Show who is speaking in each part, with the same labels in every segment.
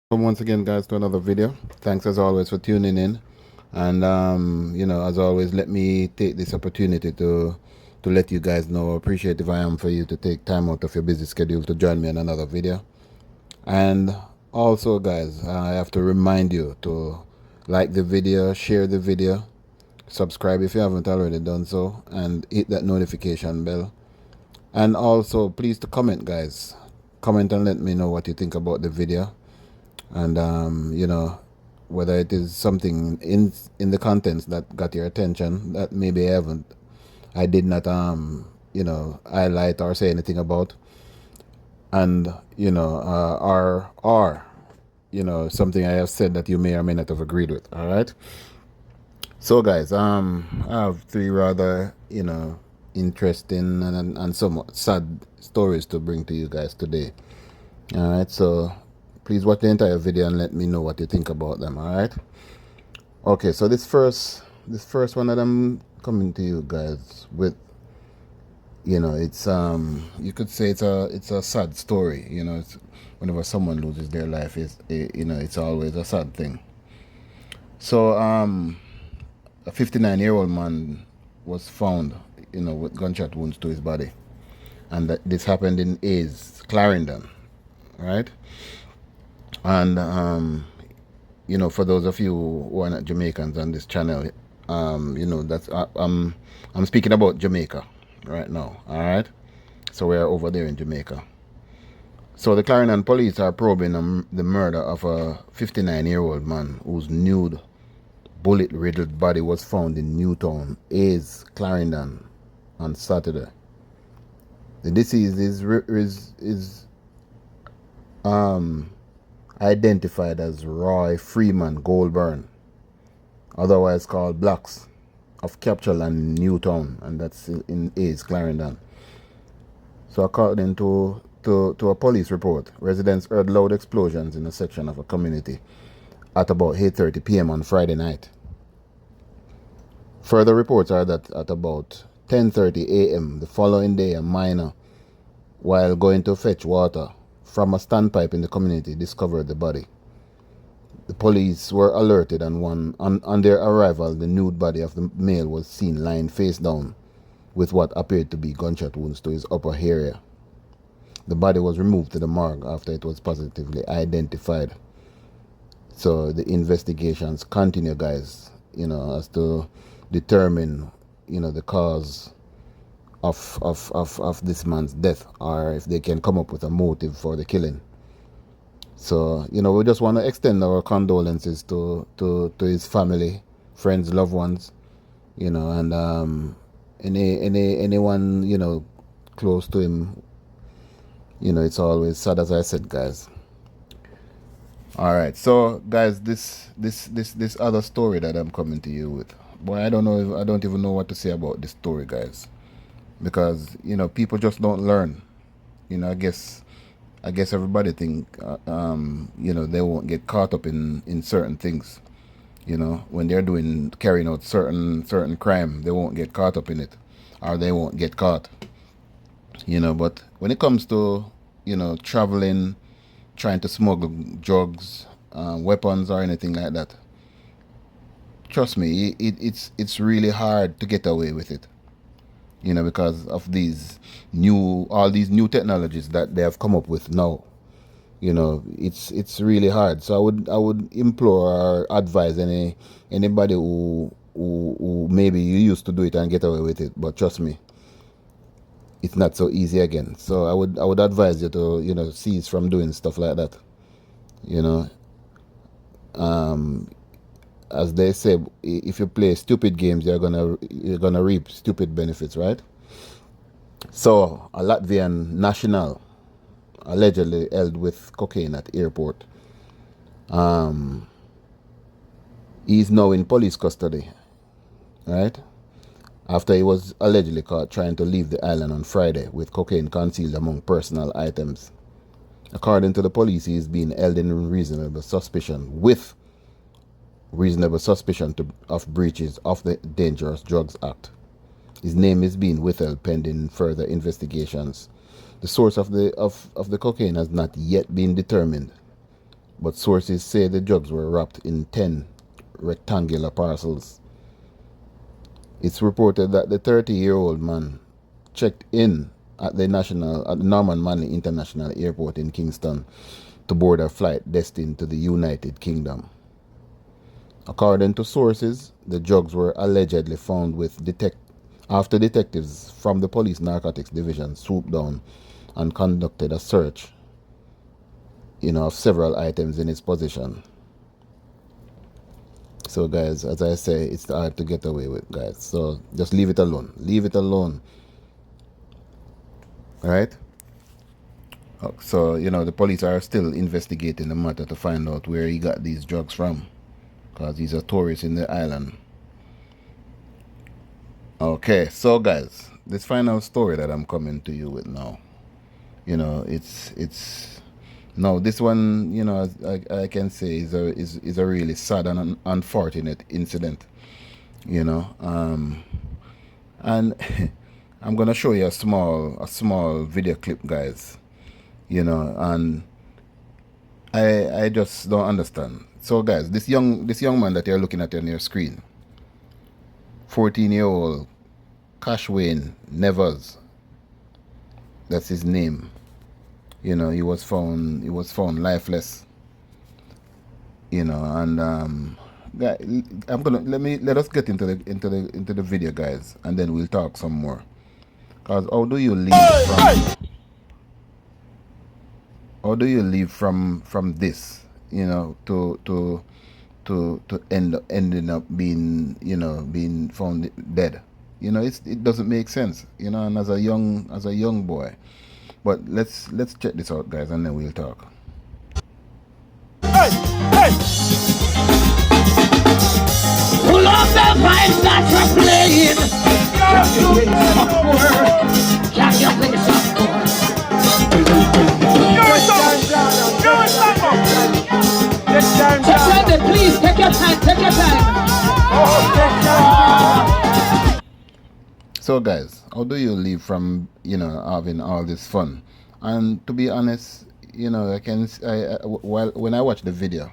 Speaker 1: Welcome once again, guys, to another video. Thanks as always for tuning in, and as always, let me take this opportunity to let you guys know how appreciative I am for you to take time out of your busy schedule to join me in another video. And also, guys, I have to remind you to like the video, share the video, subscribe if you haven't already done so, and hit that notification bell. And also, please to comment, guys. Comment and let me know what you think about the video, and whether it is something in the contents that got your attention that maybe I did not highlight or say anything about, and or something I have said that you may or may not have agreed with. All right. So, guys, I have three rather interesting and somewhat sad stories to bring to you guys today. All right. So please watch the entire video and let me know what you think about them. All right. Okay. So this first one that I'm coming to you guys with, it's you could say it's a sad story. It's whenever someone loses their life, it's always a sad thing. So a 59-year-old man was found, with gunshot wounds to his body, and this happened in Clarendon, right? And for those of you who are not Jamaicans on this channel, that's I'm speaking about Jamaica right now. All right, so we're over there in Jamaica. So the Clarendon police are probing the murder of a 59-year-old man whose nude, bullet-riddled body was found in Newtown, Clarendon, on Saturday. The deceased is identified as Roy Freeman Goldburn, otherwise called Blacks, of Captureland, Newtown, and that's in Clarendon. So according to a police report, residents heard loud explosions in a section of a community at about 8:30 p.m. on Friday night. Further reports are that at about 10:30 a.m. the following day, a miner, while going to fetch water from a standpipe in the community, discovered the body. The police were alerted, and on their arrival, the nude body of the male was seen lying face down with what appeared to be gunshot wounds to his upper area. The body was removed to the morgue after it was positively identified. So the investigations continue, guys, as to determine, the cause of this man's death, or if they can come up with a motive for the killing. So, we just want to extend our condolences to his family, friends, loved ones, and anyone, close to him. It's always sad, as I said, guys. All right, so guys, this other story that I'm coming to you with, boy, I don't even know what to say about this story, guys, because people just don't learn. I guess everybody think they won't get caught up in certain things. When they're carrying out certain crime, they won't get caught up in it, or they won't get caught. But when it comes to traveling, trying to smuggle drugs, weapons, or anything like that, trust me, it's really hard to get away with it. Because of all these new technologies that they have come up with now. It's really hard. So I would implore or advise anybody who maybe you used to do it and get away with it, but trust me, it's not so easy again. So I would advise you to cease from doing stuff like that. As they say, if you play stupid games, you're gonna reap stupid benefits, right? So a Latvian national allegedly held with cocaine at airport. He's now in police custody, right? After he was allegedly caught trying to leave the island on Friday with cocaine concealed among personal items. According to the police, he is being held in reasonable suspicion of breaches of the Dangerous Drugs Act. His name is being withheld pending further investigations. The source of the cocaine has not yet been determined, but sources say the drugs were wrapped in 10 rectangular parcels. It's reported that the 30-year-old man checked in at the Norman Manley International Airport in Kingston to board a flight destined to the United Kingdom. According to sources, the drugs were allegedly found after detectives from the police narcotics division swooped down and conducted a search, of several items in his possession. So guys, as I say, it's hard to get away with, guys. So just leave it alone. Leave it alone. Alright? So, the police are still investigating the matter to find out where he got these drugs from. Because he's a tourist in the island. Okay, so guys, this final story that I'm coming to you with now. It's no, this one, I can say is a really sad and unfortunate incident. And I'm gonna show you a small video clip, guys. And I just don't understand. So guys, this young man that you're looking at on your screen, 14-year-old Cashwayne Nevers, that's his name. He was found lifeless. And I'm gonna let us get into the video, guys, and then we'll talk some more. Cause how do you leave from this, to ending up being found dead? It doesn't make sense, and as a young boy. But let's check this out, guys, and then we'll talk.
Speaker 2: Hey, hey! Pull up the vibes that you're playing. Just play software. Jack, you play software. Take time, please. Take your time. Take your time.
Speaker 1: So, guys, how do you live from having all this fun? And to be honest, when I watched the video,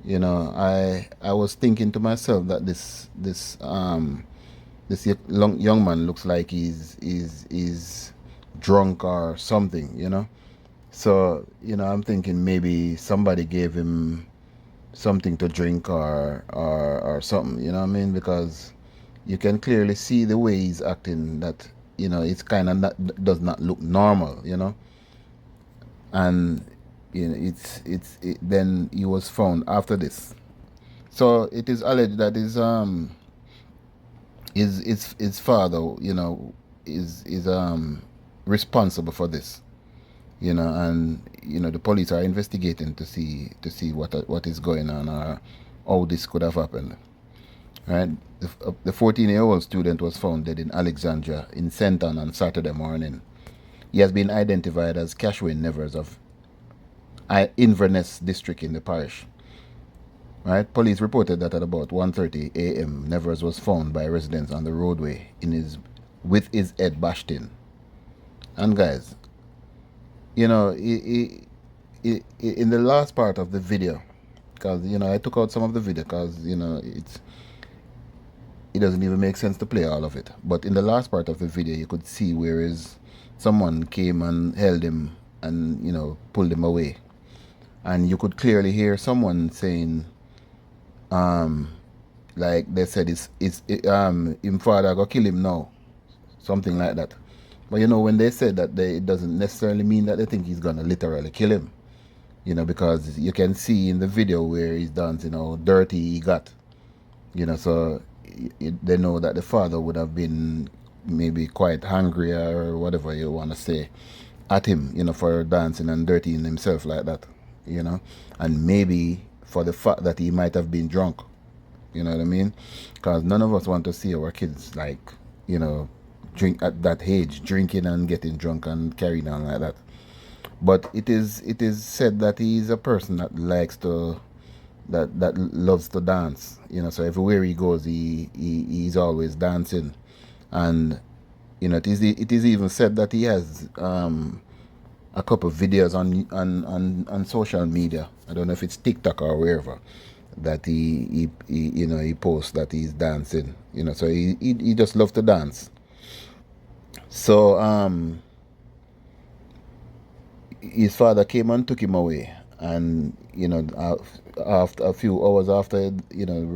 Speaker 1: I was thinking to myself that this young man looks like he's drunk or something, So, I'm thinking maybe somebody gave him something to drink or something, you know what I mean? Because you can clearly see the way he's acting that, it's kind of does not look normal, And, then he was found after this. So it is alleged that his father, is responsible for this, and the police are investigating to see what is going on or how this could have happened. Right, the 14-year-old student was found dead in Alexandria in Centon on Saturday morning. He has been identified as Cashwayne Nevers of Inverness district in the parish. Right, police reported that at about 1:30 a.m. Nevers was found by residents on the roadway with his head bashed in. And guys, in the last part of the video, because I took out some of the video because it doesn't even make sense to play all of it. But in the last part of the video, you could see where someone came and held him and pulled him away, and you could clearly hear someone saying, like they said, him father go kill him now, something like that. But when they said that, it doesn't necessarily mean that they think he's gonna literally kill him, because you can see in the video where he's dancing how dirty he got, so they know that the father would have been maybe quite hungry or whatever you want to say at him, for dancing and dirtying himself like that, and maybe for the fact that he might have been drunk, you know what I mean? Because none of us want to see our kids drink at that age, drinking and getting drunk and carrying on like that. But it is said that he is a person that likes to that loves to dance, so everywhere he goes he's always dancing. And it is even said that he has a couple of videos on social media. I don't know if it's TikTok or wherever, that he posts that he's dancing. So he just loves to dance. So his father came and took him away, and after a few hours after,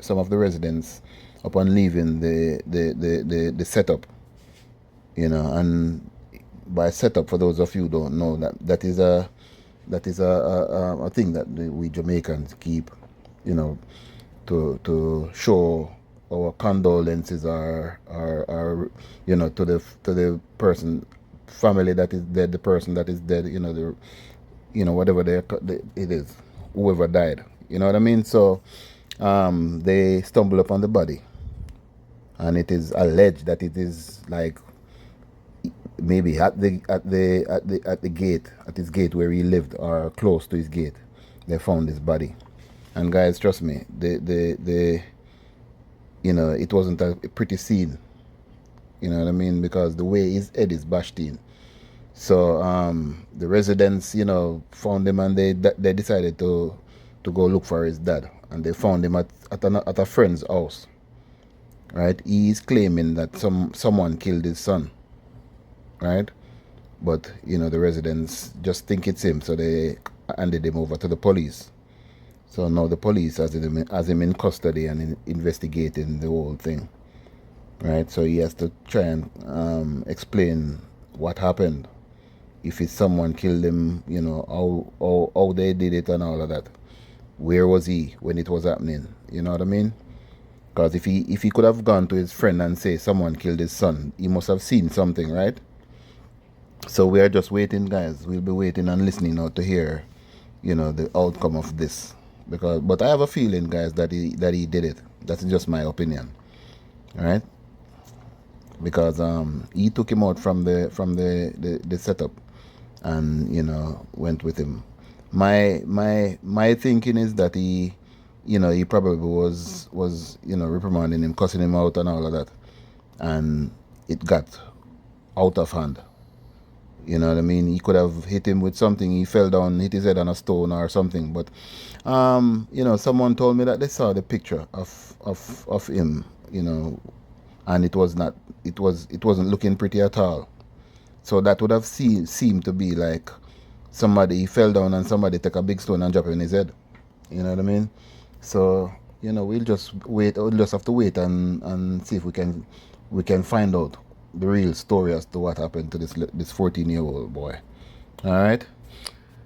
Speaker 1: some of the residents, upon leaving the setup, and by setup, for those of you who don't know, that is a thing that we Jamaicans keep, to show our condolences are to the person, family that is dead, the person that is dead, whatever it is, whoever died, you know what I mean. So they stumble upon the body, and it is alleged that it is like maybe at the gate, at his gate where he lived, or close to his gate, they found his body. And guys, trust me, it wasn't a pretty scene, you know what I mean, because the way his head is bashed in. So the residents, found him, and they decided to go look for his dad, and they found him at a friend's house. Right? He is claiming that someone killed his son. Right? But the residents just think it's him, so they handed him over to the police. So now the police has him in custody and investigating the whole thing. Right? So he has to try and explain what happened. If it's someone killed him, how they did it and all of that. Where was he when it was happening? You know what I mean? Because if he could have gone to his friend and say someone killed his son, he must have seen something, right? So we are just waiting, guys. We'll be waiting and listening now to hear, the outcome of this. But I have a feeling, guys, that he did it. That's just my opinion, all right? Because he took him out from the setup, and went with him. My thinking is that he probably was reprimanding him, cussing him out and all of that, and it got out of hand. You know what I mean? He could have hit him with something. He fell down, hit his head on a stone or something. But someone told me that they saw the picture of him, and it wasn't looking pretty at all. So that would have seemed to be like somebody fell down and somebody took a big stone and dropped it in his head. You know what I mean? So we'll just wait. We'll just have to wait and see if we can find out the real story as to what happened to this 14-year-old boy. All right.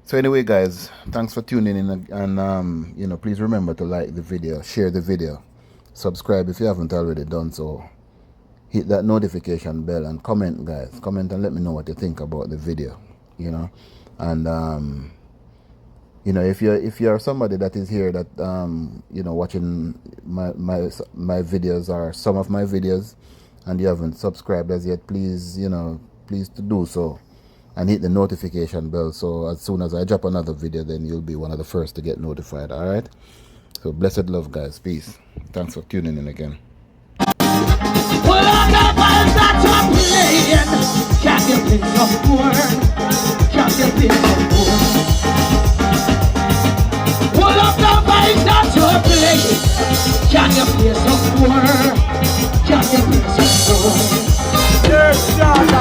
Speaker 1: So anyway, guys, thanks for tuning in, and please remember to like the video, share the video, subscribe if you haven't already done so. Hit that notification bell and comment, guys. Comment and let me know what you think about the video. And if you're somebody that is here that watching my videos or some of my videos, and you haven't subscribed as yet, please to do so, and hit the notification bell, so as soon as I drop another video, then you'll be one of the first to get notified. All right. So blessed love, guys. Peace. Thanks for tuning in again.
Speaker 2: Well, I got my that I'm playing. Can you play some more? Can you play some more? Well, I got my that you're playing. Can you play some more? Can you play some more? Yes, God.